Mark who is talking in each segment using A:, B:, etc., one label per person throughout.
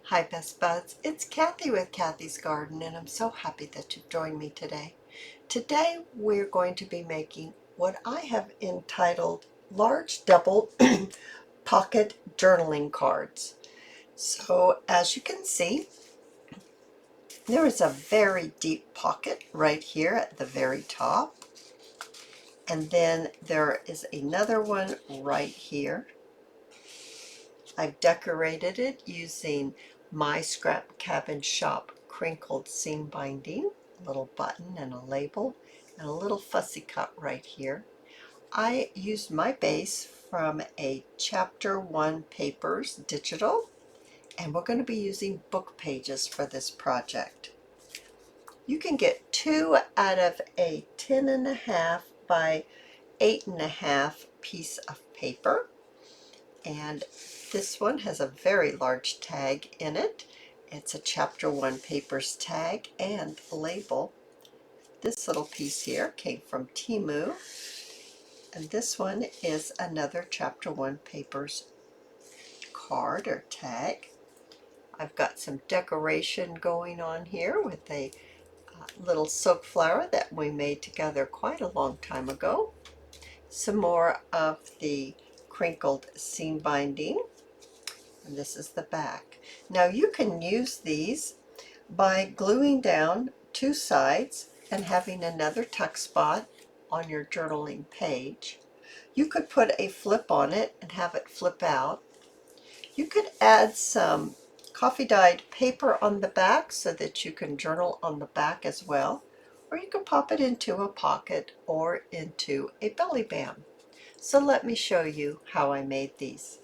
A: Hi Best Buds, it's Cathy with Cathy's Garden and I'm so happy that you've joined me today. Today we're going to be making what I have entitled large double pocket journaling cards. So as you can see, there is a very deep pocket right here at the very top, and then there is another one right here. I've decorated it using my Scrap Cabin Shop Crinkled seam binding, a little button and a label, and a little fussy cut right here. I used my base from a Chapter 1 Papers digital, and we're going to be using book pages for this project. You can get 2 out of a 10.5 by 8.5 piece of paper. And this one has a very large tag in it. It's a Chapter 1 Papers tag and label. This little piece here came from Temu, and this one is another Chapter 1 Papers card or tag. I've got some decoration going on here with a little soap flower that we made together quite a long time ago. Some more of the crinkled seam binding. And this is the back. Now you can use these by gluing down 2 sides and having another tuck spot on your journaling page. You could put a flip on it and have it flip out. You could add some coffee dyed paper on the back so that you can journal on the back as well, or you can pop it into a pocket or into a belly band. So let me show you how I made these.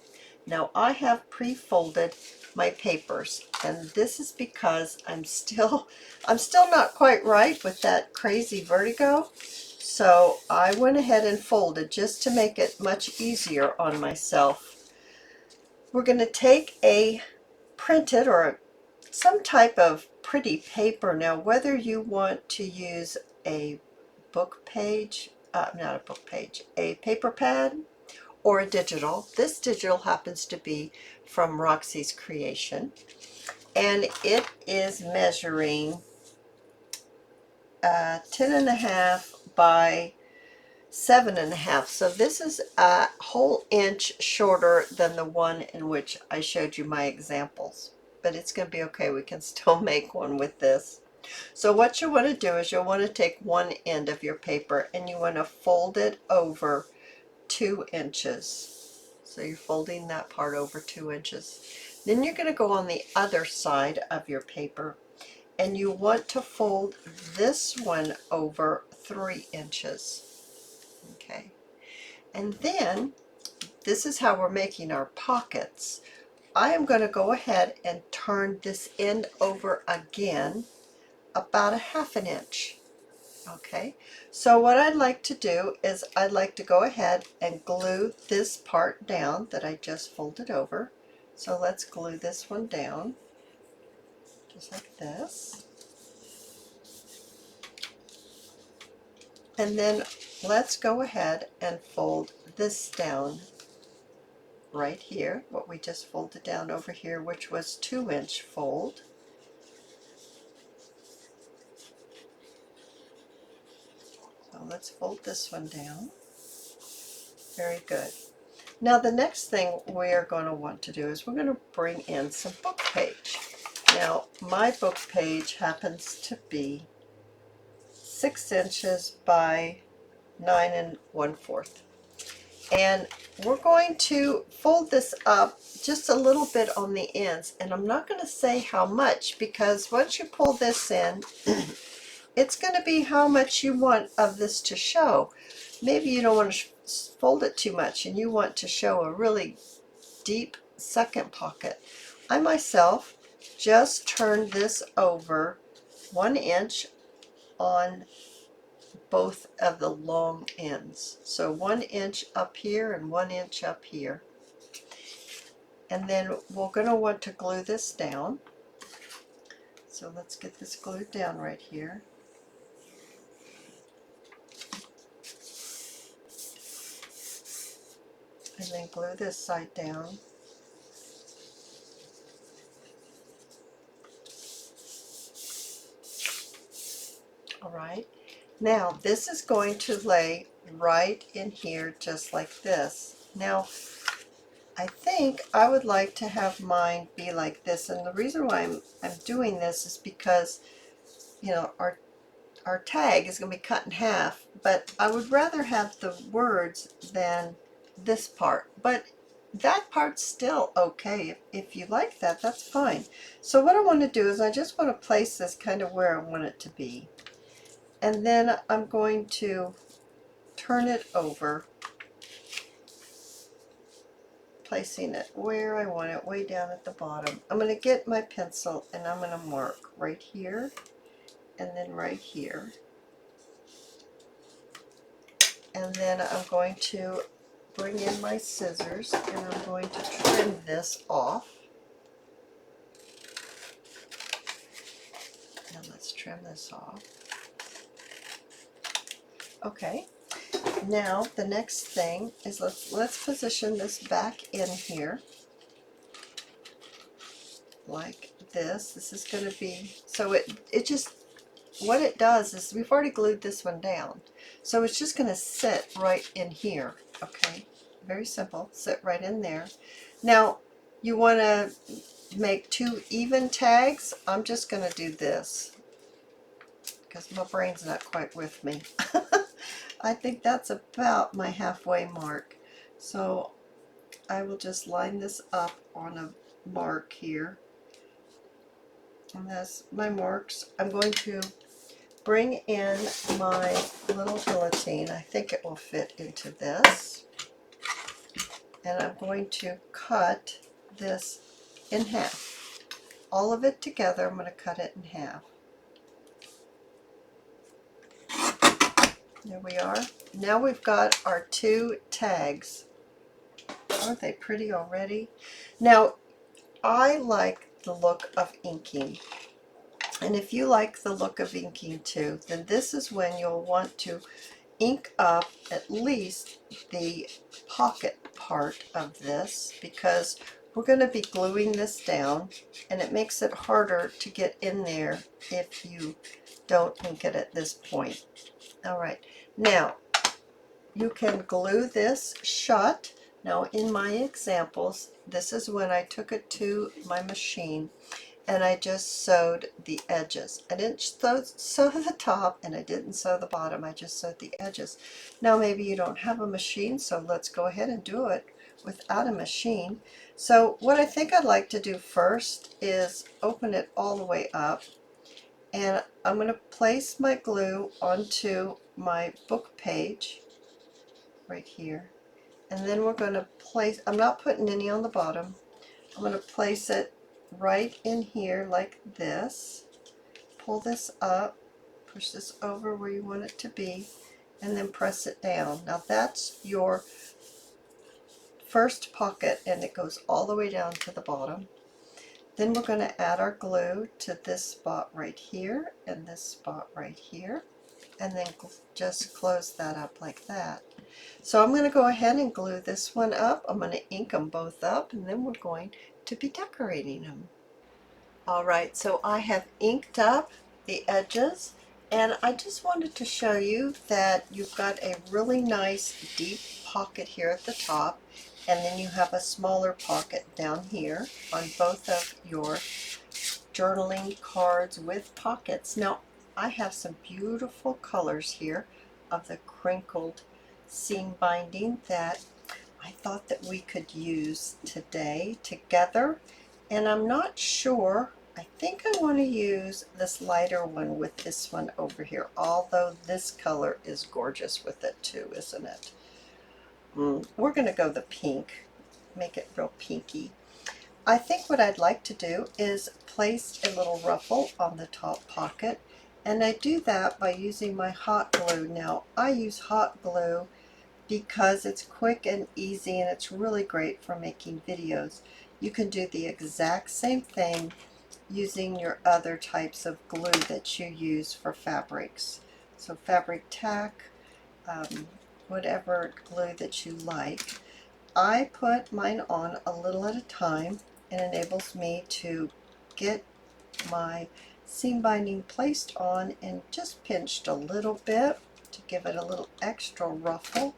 A: Now I have pre-folded my papers, and this is because I'm still not quite right with that crazy vertigo. So I went ahead and folded just to make it much easier on myself. We're going to take a printed or some type of pretty paper. Now whether you want to use a book page, not a book page, a paper pad, or a digital. This digital happens to be from Roxy's Creation, and it is measuring 10.5 by 7.5. So this is a whole inch shorter than the one in which I showed you my examples, but it's going to be okay. We can still make one with this. So what you want to do is you'll want to take one end of your paper and you want to fold it over 2 inches. So you're folding that part over 2 inches. Then you're going to go on the other side of your paper and you want to fold this one over 3 inches. Okay. And then this is how we're making our pockets. I am going to go ahead and turn this end over again about a 1/2 inch. Okay, so what I'd like to do is I'd like to go ahead and glue this part down that I just folded over. So let's glue this one down, just like this. And then let's go ahead and fold this down right here, what we just folded down over here, which was 2-inch fold. So let's fold this one down. Very good. Now the next thing we are going to want to do is we're going to bring in some book page. Now my book page happens to be 6 inches by 9 1/4. And we're going to fold this up just a little bit on the ends, and I'm not going to say how much, because once you pull this in it's going to be how much you want of this to show. Maybe you don't want to fold it too much and you want to show a really deep second pocket. I myself just turned this over 1 inch on both of the long ends. So 1 inch up here and 1 inch up here. And then we're going to want to glue this down. So let's get this glued down right here. And then glue this side down. All right. Now this is going to lay right in here just like this. Now I think I would like to have mine be like this, and the reason why I'm doing this is because, you know, our tag is going to be cut in half, but I would rather have the words than this part. But that part's still okay. If you like that, that's fine. So what I want to do is I just want to place this kind of where I want it to be. And then I'm going to turn it over, placing it where I want it, way down at the bottom. I'm going to get my pencil and I'm going to mark right here and then right here. And then I'm going to bring in my scissors and I'm going to trim this off. Now let's trim this off. Okay, now the next thing is let's position this back in here like this. This is going to be, so it just, what it does is we've already glued this one down. So it's just going to sit right in here, okay? Very simple, sit right in there. Now, you want to make 2 even tags. I'm just going to do this because my brain's not quite with me. I think that's about my halfway mark. So I will just line this up on a mark here. And that's my marks. I'm going to bring in my little guillotine. I think it will fit into this. And I'm going to cut this in half. All of it together, I'm going to cut it in half. There we are. Now we've got our 2 tags. Aren't they pretty already? Now, I like the look of inking. And if you like the look of inking too, then this is when you'll want to ink up at least the pocket part of this, because we're going to be gluing this down and it makes it harder to get in there if you don't ink it at this point. All right, now you can glue this shut. Now in my examples, this is when I took it to my machine and I just sewed the edges. I didn't sew the top and I didn't sew the bottom, I just sewed the edges. Now maybe you don't have a machine, so let's go ahead and do it without a machine. So what I think I'd like to do first is open it all the way up, and I'm going to place my glue onto my book page right here, and then we're going to place, I'm not putting any on the bottom, I'm going to place it right in here like this. Pull this up, push this over where you want it to be, and then press it down. Now that's your first pocket and it goes all the way down to the bottom. Then we're going to add our glue to this spot right here and this spot right here, and then just close that up like that. So I'm going to go ahead and glue this one up. I'm going to ink them both up, and then we're going to be decorating them. Alright, so I have inked up the edges, and I just wanted to show you that you've got a really nice deep pocket here at the top, and then you have a smaller pocket down here on both of your journaling cards with pockets. Now I have some beautiful colors here of the crinkled seam binding that I thought that we could use today together, and I'm not sure. I think I want to use this lighter one with this one over here, although this color is gorgeous with it too, isn't it? We're going to go the pink, make it real pinky. I think what I'd like to do is place a little ruffle on the top pocket, and I do that by using my hot glue. Now I use hot glue because it's quick and easy, and it's really great for making videos. You can do the exact same thing using your other types of glue that you use for fabrics. So fabric tack, whatever glue that you like. I put mine on a little at a time. It enables me to get my seam binding placed on and just pinched a little bit to give it a little extra ruffle.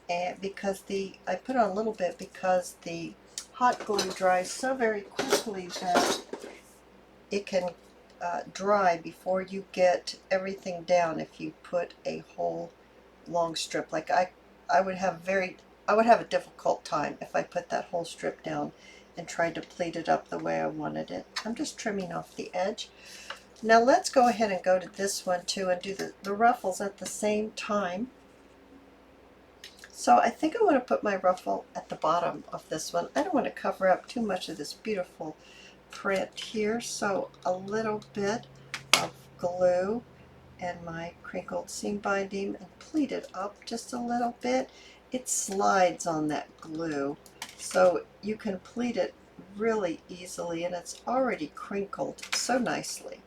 A: And because I put on a little bit because the hot glue dries so very quickly that it can dry before you get everything down if you put a whole long strip. Like I would have a difficult time if I put that whole strip down and tried to pleat it up the way I wanted it. I'm just trimming off the edge. Now let's go ahead and go to this one too and do the ruffles at the same time. So I think I want to put my ruffle at the bottom of this one. I don't want to cover up too much of this beautiful print here, so a little bit of glue and my crinkled seam binding and pleat it up just a little bit. It slides on that glue, so you can pleat it really easily, and it's already crinkled so nicely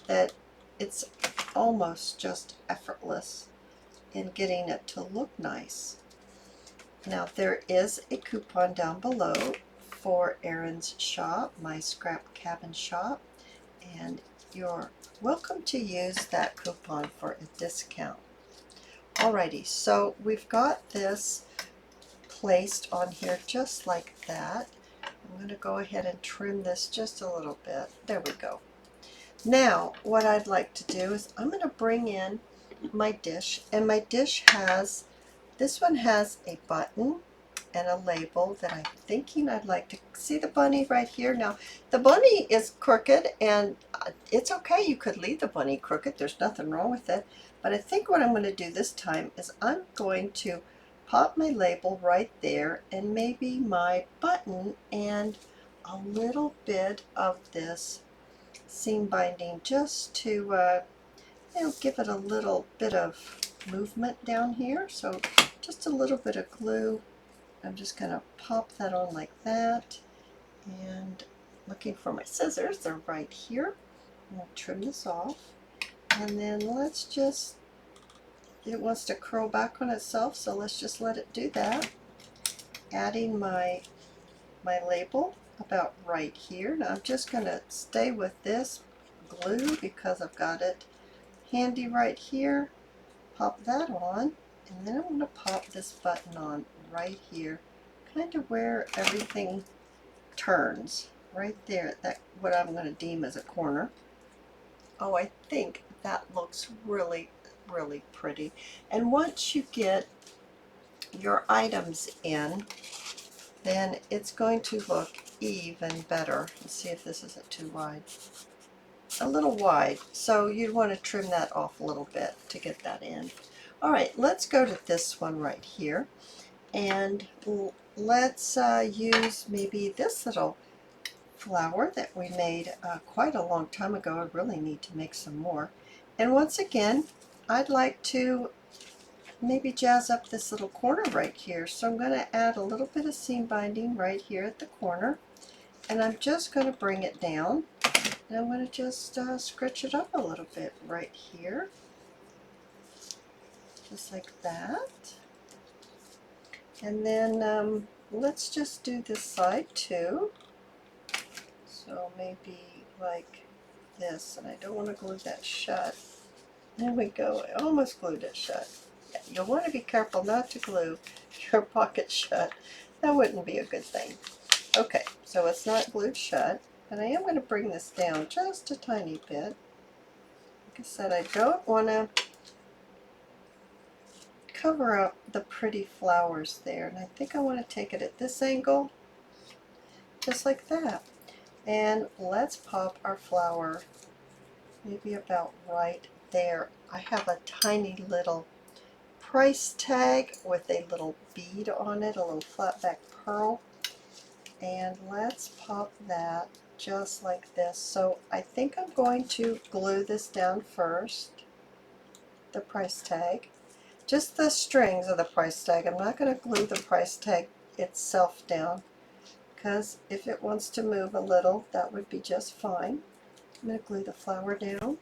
A: that it's almost just effortless in getting it to look nice. Now there is a coupon down below for Erin's shop, my scrap cabin shop, and you're welcome to use that coupon for a discount. Alrighty, so we've got this placed on here just like that. I'm going to go ahead and trim this just a little bit. There we go. Now what I'd like to do is I'm going to bring in my dish, and my dish has, this one has a button and a label that I'm thinking I'd like to see the bunny right here. Now the bunny is crooked, and it's okay, you could leave the bunny crooked, there's nothing wrong with it, but I think what I'm going to do this time is I'm going to pop my label right there and maybe my button and a little bit of this seam binding just to give it a little bit of movement down here. So just a little bit of glue. I'm just going to pop that on like that, and looking for my scissors, they're right here. I'm going to trim this off, and then let's just, it wants to curl back on itself, so let's just let it do that. Adding my label about right here. Now I'm just going to stay with this glue because I've got it handy right here. Pop that on, and then I'm going to pop this button on right here, kind of where everything turns, right there, that what I'm going to deem as a corner. Oh, I think that looks really, really pretty. And once you get your items in, then it's going to look even better. Let's see if this isn't too wide. A little wide, so you'd want to trim that off a little bit to get that in. All right, let's go to this one right here, and let's use maybe this little flower that we made quite a long time ago. I really need to make some more. And once again, I'd like to maybe jazz up this little corner right here. So I'm going to add a little bit of seam binding right here at the corner, and I'm just going to bring it down, and I'm going to just scratch it up a little bit right here, just like that. And then let's just do this side too. So maybe like this, and I don't want to glue that shut. There we go, I almost glued it shut. Yeah, you'll want to be careful not to glue your pocket shut. That wouldn't be a good thing. Okay, so it's not glued shut, but I am going to bring this down just a tiny bit. Like I said, I don't want to cover up the pretty flowers there, and I think I want to take it at this angle, just like that. And let's pop our flower maybe about right there. I have a tiny little price tag with a little bead on it, a little flat back pearl, and let's pop that just like this. So I think I'm going to glue this down first, the price tag, just the strings of the price tag. I'm not going to glue the price tag itself down, because if it wants to move a little, that would be just fine. I'm going to glue the flower down.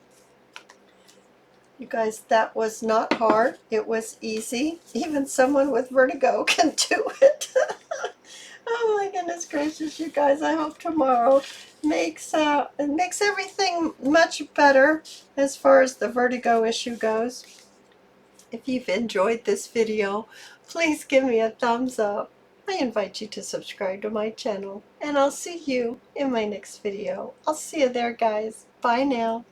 A: You guys, that was not hard. It was easy. Even someone with vertigo can do it. Oh my goodness gracious, you guys. I hope tomorrow it makes everything much better as far as the vertigo issue goes. If you've enjoyed this video, please give me a thumbs up. I invite you to subscribe to my channel, and I'll see you in my next video. I'll see you there, guys. Bye now.